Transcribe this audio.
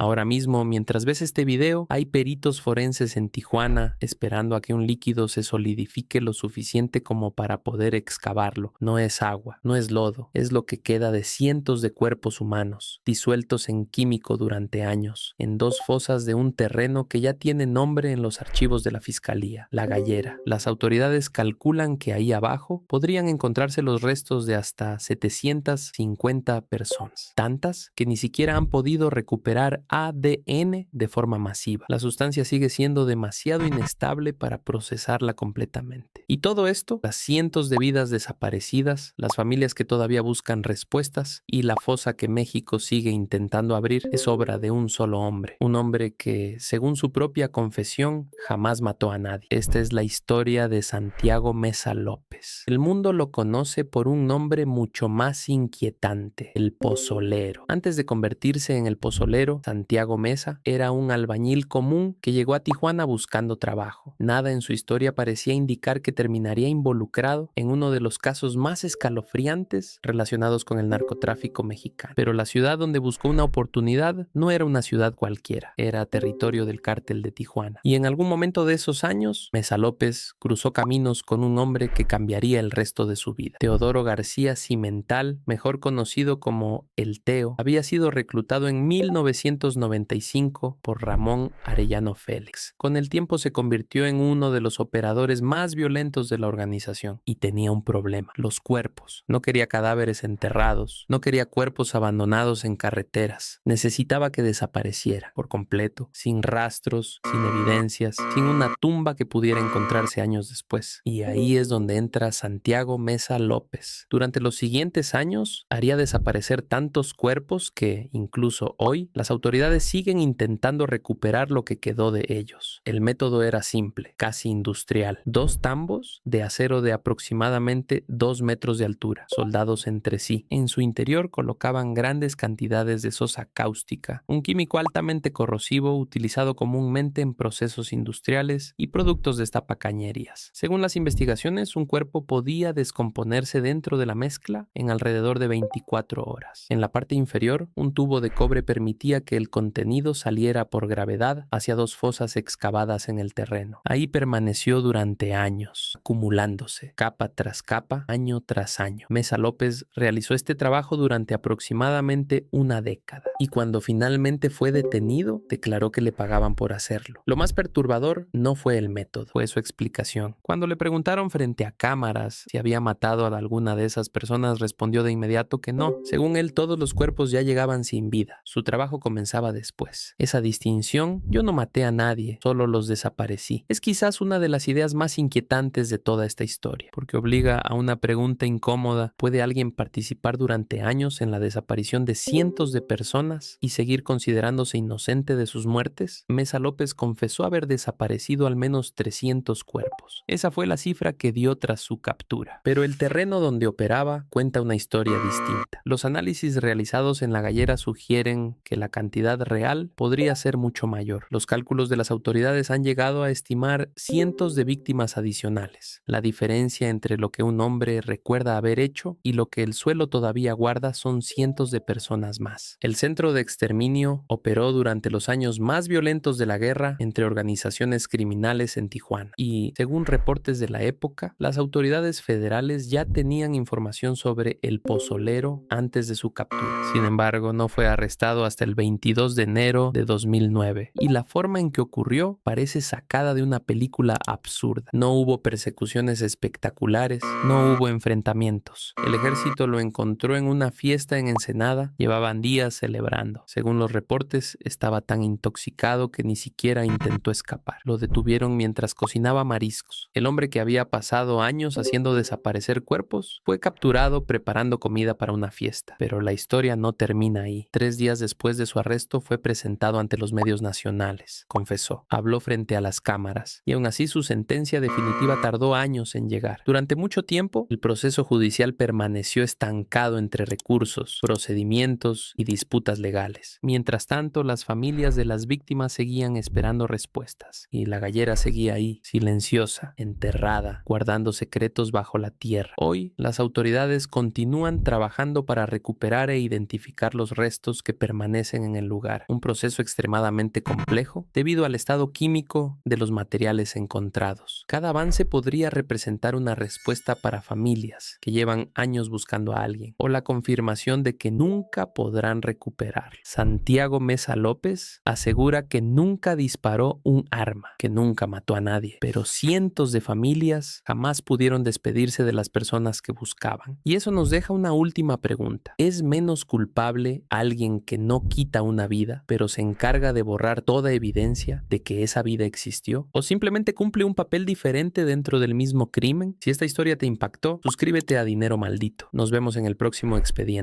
Ahora mismo, mientras ves este video, hay peritos forenses en Tijuana esperando a que un líquido se solidifique lo suficiente como para poder excavarlo. No es agua, no es lodo, es lo que queda de cientos de cuerpos humanos, disueltos en químico durante años, en dos fosas de un terreno que ya tiene nombre en los archivos de la Fiscalía, La Gallera. Las autoridades calculan que ahí abajo podrían encontrarse los restos de hasta 750 personas, tantas que ni siquiera han podido recuperar ADN de forma masiva. La sustancia sigue siendo demasiado inestable para procesarla completamente. Y todo esto, las cientos de vidas desaparecidas, las familias que todavía buscan respuestas y la fosa que México sigue intentando abrir, es obra de un solo hombre. Un hombre que, según su propia confesión, jamás mató a nadie. Esta es la historia de Santiago Meza López. El mundo lo conoce por un nombre mucho más inquietante: el pozolero. Antes de convertirse en el pozolero, Santiago Meza era un albañil común que llegó a Tijuana buscando trabajo. Nada en su historia parecía indicar que terminaría involucrado en uno de los casos más escalofriantes relacionados con el narcotráfico mexicano. Pero la ciudad donde buscó una oportunidad no era una ciudad cualquiera, era territorio del cártel de Tijuana. Y en algún momento de esos años, Meza López cruzó caminos con un hombre que cambiaría el resto de su vida. Teodoro García Cimental, mejor conocido como El Teo, había sido reclutado en 1995 por Ramón Arellano Félix. Con el tiempo se convirtió en uno de los operadores más violentos de la organización y tenía un problema: los cuerpos. No quería cadáveres enterrados, no quería cuerpos abandonados en carreteras. Necesitaba que desapareciera por completo, sin rastros, sin evidencias, sin una tumba que pudiera encontrarse años después. Y ahí es donde entra Santiago Meza López. Durante los siguientes años haría desaparecer tantos cuerpos que, incluso hoy, las autoridades siguen intentando recuperar lo que quedó de ellos. El método era simple, casi industrial: dos tambos de acero de aproximadamente 2 metros de altura, soldados entre sí. En su interior colocaban grandes cantidades de sosa cáustica, un químico altamente corrosivo utilizado comúnmente en procesos industriales y productos de destapacañerías. Según las investigaciones, un cuerpo podía descomponerse dentro de la mezcla en alrededor de 24 horas. En la parte inferior, un tubo de cobre permitía que el contenido saliera por gravedad hacia dos fosas excavadas en el terreno. Ahí permaneció durante años, acumulándose, capa tras capa, año tras año. Meza López realizó este trabajo durante aproximadamente una década, y cuando finalmente fue detenido, declaró que le pagaban por hacerlo. Lo más perturbador no fue el método, fue su explicación. Cuando le preguntaron frente a cámaras si había matado a alguna de esas personas, respondió de inmediato que no. Según él, todos los cuerpos ya llegaban sin vida. Su trabajo comenzaba después. Esa distinción: yo no maté a nadie, solo los desaparecí, es quizás una de las ideas más inquietantes de toda esta historia, porque obliga a una pregunta incómoda: ¿puede alguien participar durante años en la desaparición de cientos de personas y seguir considerándose inocente de sus muertes? Meza López confesó haber desaparecido al menos 300 cuerpos. Esa fue la cifra que dio tras su captura. Pero el terreno donde operaba cuenta una historia distinta. Los análisis realizados en La Gallera sugieren que la cantidad real podría ser mucho mayor. Los cálculos de las autoridades han llegado a estimar cientos de víctimas adicionales. La diferencia entre lo que un hombre recuerda haber hecho y lo que el suelo todavía guarda son cientos de personas más. El centro de exterminio operó durante los años más violentos de la guerra entre organizaciones criminales en Tijuana, y según reportes de la época, las autoridades federales ya tenían información sobre el pozolero antes de su captura. Sin embargo, no fue arrestado hasta el 22 de enero de 2009, y la forma en que ocurrió parece sacada de una película absurda. No hubo persecuciones espectaculares, no hubo enfrentamientos. El ejército lo encontró en una fiesta en Ensenada, llevaban días celebrando. Según los reportes, estaba tan intoxicado que ni siquiera intentó escapar. Lo detuvieron mientras cocinaba mariscos. El hombre que había pasado años haciendo desaparecer cuerpos fue capturado preparando comida para una fiesta. Pero la historia no termina ahí. 3 días después de su arresto fue presentado ante los medios nacionales. Confesó, habló frente a las cámaras, y aún así su sentencia definitiva tardó años en llegar. Durante mucho tiempo, el proceso judicial permaneció estancado entre recursos, procedimientos y disputas legales. Mientras tanto, las familias de las víctimas seguían esperando respuestas, y La Gallera seguía ahí, silenciosa, enterrada, guardando secretos bajo la tierra. Hoy, las autoridades continúan trabajando para recuperar e identificar los restos que permanecen en el lugar, un proceso extremadamente complejo debido al estado químico de los materiales encontrados. Cada avance podría representar una respuesta para familias que llevan años buscando a alguien, o la confirmación de que nunca podrán recuperar. Santiago Mesa López asegura que nunca disparó un arma, que nunca mató a nadie, pero cientos de familias jamás pudieron despedirse de las personas que buscaban. Y eso nos deja una última pregunta. ¿Es menos culpable alguien que no quita una vida, pero se encarga de borrar toda evidencia de que esa vida existió? ¿O simplemente cumple un papel diferente dentro del mismo crimen? Si esta historia te impactó, suscríbete a Dinero Maldito. Nos vemos en el próximo expediente.